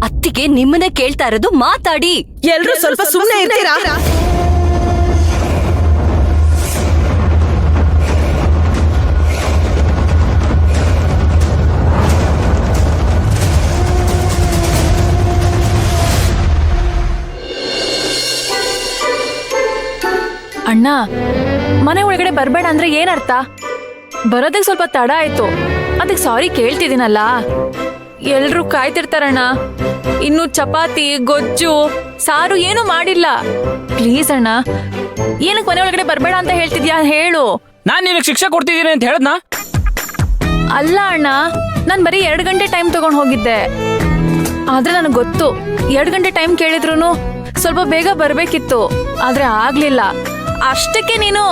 ಅತ್ತಿಗೆ ನಿಮ್ಮನ್ನೇ ಕೇಳ್ತಾ ಇರೋದು, ಮಾತಾಡಿ. ಎಲ್ರೂ ಸ್ವಲ್ಪ ಸುಮ್ಮನೆ ಇರ್ತೀರಾ? ಅಣ್ಣ, ಮನೆ ಒಳಗಡೆ ಬರ್ಬೇಡ ಅಂದ್ರೆ ಏನರ್ಥ? ಬರೋದಕ್ಕೆ ಸ್ವಲ್ಪ ತಡ ಆಯ್ತು, ಅದಕ್ಕೆ ಸಾರಿ ಕೇಳ್ತಿದ್ದೀನಲ್ಲ. ಎಲ್ರೂ ಕಾಯ್ತಿರ್ತಾರಣ್ಣ. ಇನ್ನು ಚಪಾತಿ, ಗೊಜ್ಜು, ಸಾರು ಏನೂ ಮಾಡಿಲ್ಲ. ಪ್ಲೀಸ್ ಅಣ್ಣ, ಏನಕ್ಕೆ ಮನೆ ಒಳಗಡೆ ಬರ್ಬೇಡ ಅಂತ ಹೇಳ್ತಿದ್ಯಾ ಹೇಳು. ನಾನ್ ನಿನಗೆ ಶಿಕ್ಷೆ ಕೊಡ್ತಿದ್ದೀನಿ ಅಂತ ಹೇಳದ್ನಾ? ಅಲ್ಲ ಅಣ್ಣ, ನಾನು ಬರೀ 2 ಗಂಟೆ ಟೈಮ್ ತಗೊಂಡು ಹೋಗಿದ್ದೆ. ಆದ್ರೆ ನನಗೆ ಗೊತ್ತು 2 ಗಂಟೆ ಟೈಮ್ ಕೇಳಿದ್ರು ಸ್ವಲ್ಪ ಬೇಗ ಬರ್ಬೇಕಿತ್ತು, ಆದ್ರೆ ಆಗ್ಲಿಲ್ಲ. ಅಷ್ಟಕ್ಕೆ ನೀನು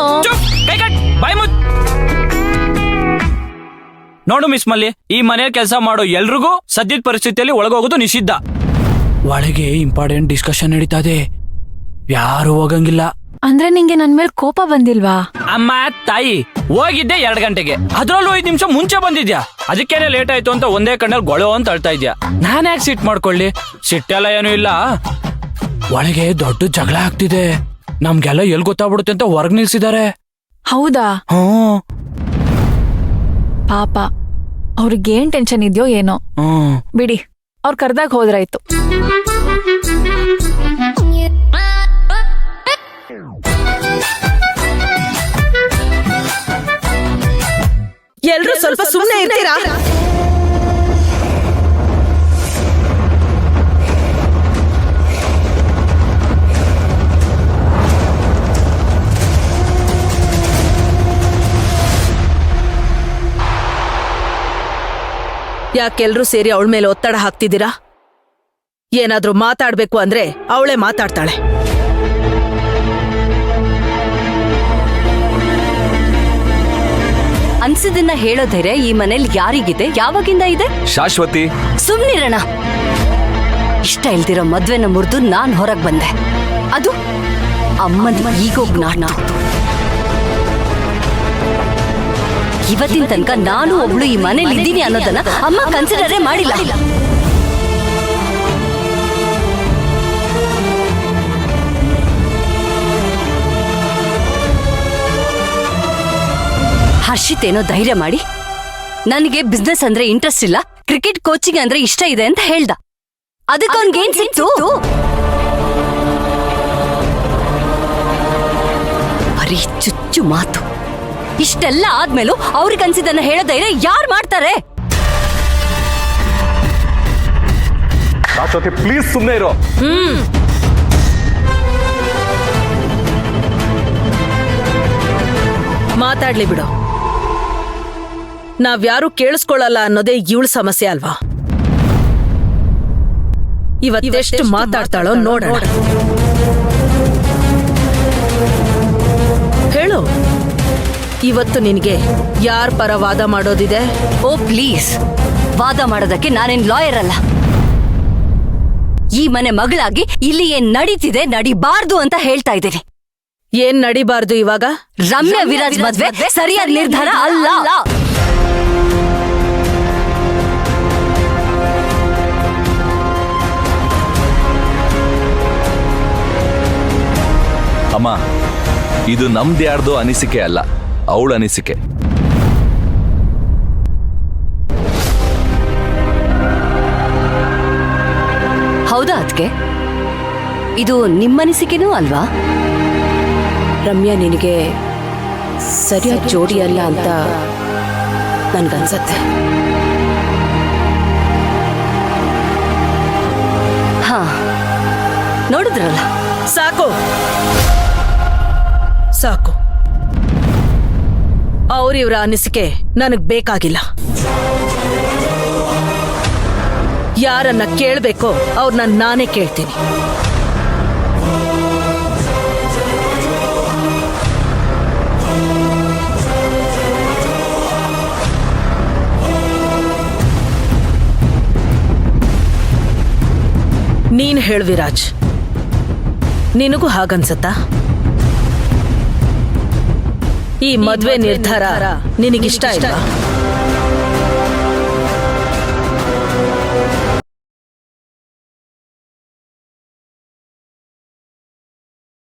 ನೋಡು ಮಿಸ್ ಮಲ್ಲಿ, ಈ ಮನೆ ಕೆಲಸ ಮಾಡೋ ಎಲ್ರಿಗೂ ಸದ್ಯದ ಪರಿಸ್ಥಿತಿಯಲ್ಲಿ ಒಳಗೋಗೋದು ನಿಷಿದ್ಧ. ಒಳಗೆ ಇಂಪಾರ್ಟೆಂಟ್ ಡಿಸ್ಕಷನ್ ನಡೀತಾ ಇದೆ, ಯಾರು ಹೋಗಂಗಿಲ್ಲ. ಅಂದ್ರೆ ನಿಂಗೆ ನನ್ ಮೇಲೆ ಕೋಪ ಬಂದಿಲ್ವಾ? ಅಮ್ಮ ತಾಯಿ, ಹೋಗಿದ್ದೆ 2 ಗಂಟೆಗೆ, ಅದ್ರಲ್ಲೂ 5 ನಿಮಿಷ ಮುಂಚೆ ಬಂದಿದ್ಯಾ. ಅದಕ್ಕೇನೆ ಲೇಟ್ ಆಯ್ತು ಅಂತ ಒಂದೇ ಕಣ್ಣಲ್ಲಿ ಗೊಳೋ ಅಂತ ಅಳ್ತಾ ಇದ್ಯಾ. ನಾನ್ ಯಾಕೆ ಸಿಟ್ ಮಾಡ್ಕೊಳ್ಳಿ? ಸಿಟ್ಟೆಲ್ಲ ಏನೂ ಇಲ್ಲ. ಒಳಗೆ ದೊಡ್ಡ ಜಗಳ ಆಗ್ತಿದೆ, ನಮ್ಗೆಲ್ಲ ಎಲ್ ಗೊತ್ತಾಗ್ಬಿಡುತ್ತೆ ಅಂತ ಹೊರಗ್ ನಿಲ್ಸಿದ್ದಾರೆ. ಹೌದಾ? ಪಾಪ, ಅವ್ರಿಗೇನ್ ಟೆನ್ಷನ್ ಇದೆಯೋ ಏನೋ. ಬಿಡಿ, ಅವ್ರು ಕರ್ದಾಗ ಹೋದ್ರಾಯ್ತು. ಎಲ್ರೂ ಸ್ವಲ್ಪ ಸುಮ್ಮನೆ ಇರ್ತೀರಾ? ಯಾಕೆಲ್ರೂ ಸೇರಿ ಅವಳ ಮೇಲೆ ಒತ್ತಡ ಹಾಕ್ತಿದ್ದೀರಾ? ಏನಾದ್ರೂ ಮಾತಾಡ್ಬೇಕು ಅಂದ್ರೆ ಅವಳೇ ಮಾತಾಡ್ತಾಳೆ. ಅನ್ಸಿದ್ದನ್ನ ಹೇಳೋ ಧೈರ್ಯ ಈ ಮನೇಲಿ ಯಾರಿಗಿದೆ? ಯಾವಾಗಿಂದ ಇದೆ? ಶಾಶ್ವತಿ, ಸುಮ್ನಿರಣ. ಇಷ್ಟ ಇಲ್ದಿರೋ ಮದ್ವೆನ ಮುರಿದು ನಾನ್ ಹೊರಗ್ ಬಂದೆ, ಅದು ಅಮ್ಮನ ಈಗೋಗ್ ನಾಟ. ಇವತ್ತಿನ ತನಕ ನಾನು ಒಬ್ಳು ಈ ಮನೇಲಿ ಇದ್ದೀನಿ ಅನ್ನೋದನ್ನ ಅಮ್ಮ ಕನ್ಸಿಡರೇ ಮಾಡಿಲ್ಲ. ಹರ್ಷಿತ್ ಏನೋ ಧೈರ್ಯ ಮಾಡಿ ನನಗೆ ಬಿಸ್ನೆಸ್ ಅಂದ್ರೆ ಇಂಟ್ರೆಸ್ಟ್ ಇಲ್ಲ, ಕ್ರಿಕೆಟ್ ಕೋಚಿಂಗ್ ಅಂದ್ರೆ ಇಷ್ಟ ಇದೆ ಅಂತ ಹೇಳ್ದ. ಅದಕ್ಕೆ ಅವನ್ಗೇನ್ ಸಿಕ್ತು? ಬರೀ ಚುಚ್ಚು ಮಾತು. ಇಷ್ಟೆಲ್ಲ ಆದ್ಮೇಲೂ ಅವ್ರಿಗೆ ಅನ್ಸಿದ್ದನ್ನ ಹೇಳೋ ಧೈರ್ಯ ಯಾರು ಮಾಡ್ತಾರೆ? ಶಾಶ್ವತಿ ಪ್ಲೀಸ್ ಸುಮ್ಮನೆ ಇರೋ. ಮಾತಾಡ್ಲಿ ಬಿಡು. ನಾವ್ಯಾರು ಕೇಳಿಸ್ಕೊಳ್ಳಲ್ಲ ಅನ್ನೋದೇ ಇವಳ ಸಮಸ್ಯೆ ಅಲ್ವಾ? ಇವತ್ತೆಷ್ಟು ಮಾತಾಡ್ತಾಳೋ ನೋಡೋಣ. ಹೇಳು, ಇವತ್ತು ನಿನಗೆ ಯಾರ ಪರ ವಾದ ಮಾಡೋದಿದೆ? ಓ ಪ್ಲೀಸ್, ವಾದ ಮಾಡೋದಕ್ಕೆ ನಾನೇನ್ ಲಾಯರ್ ಅಲ್ಲ. ಈ ಮನೆ ಮಗಳಾಗಿ ಇಲ್ಲಿ ಏನ್ ನಡೀತಿದೆ, ನಡಿಬಾರ್ದು ಅಂತ ಹೇಳ್ತಾ ಇದ್ದೀನಿ. ಏನ್ ನಡಿಬಾರ್ದು ಇವಾಗ? ರಮ್ಯಾ ವಿರಾಜ್ ಮದ್ವೆ ಸರಿಯಾದ ನಿರ್ಧಾರ ಅಲ್ಲ. ಅಮ್ಮ, ಇದು ನಮ್ದು ಯಾರ್ದೋ ಅನಿಸಿಕೆ ಅಲ್ಲ, ಅವಳ ಅನಿಸಿಕೆ. ಹೌದಾ ಅದ್ಕೆ? ಇದು ನಿಮ್ಮನಿಸಿಕೆನೂ ಅಲ್ವಾ? ರಮ್ಯಾ ನಿನಗೆ ಸರಿಯಾದ ಜೋಡಿ ಅಲ್ಲ ಅಂತ ನನ್ಗನ್ಸತ್ತೆ. ಹಾ, ನೋಡಿದ್ರಲ್ಲ. ಸಾಕು ಸಾಕು, ಅವ್ರಿವ್ರ ಅನಿಸಿಕೆ ನನಗ್ ಬೇಕಾಗಿಲ್ಲ. ಯಾರನ್ನ ಕೇಳ್ಬೇಕೋ ಅವ್ರನ್ನ ನಾನೇ ಕೇಳ್ತೀನಿ. ನೀನ್ ಹೇಳ್ ವಿರಾಜ್, ನಿನಗೂ ಹಾಗನ್ಸತ್ತಾ? ಈ ಮದ್ವೆ ನಿರ್ಧಾರ ನಿನಗಿಷ್ಟ ಇಲ್ಲ?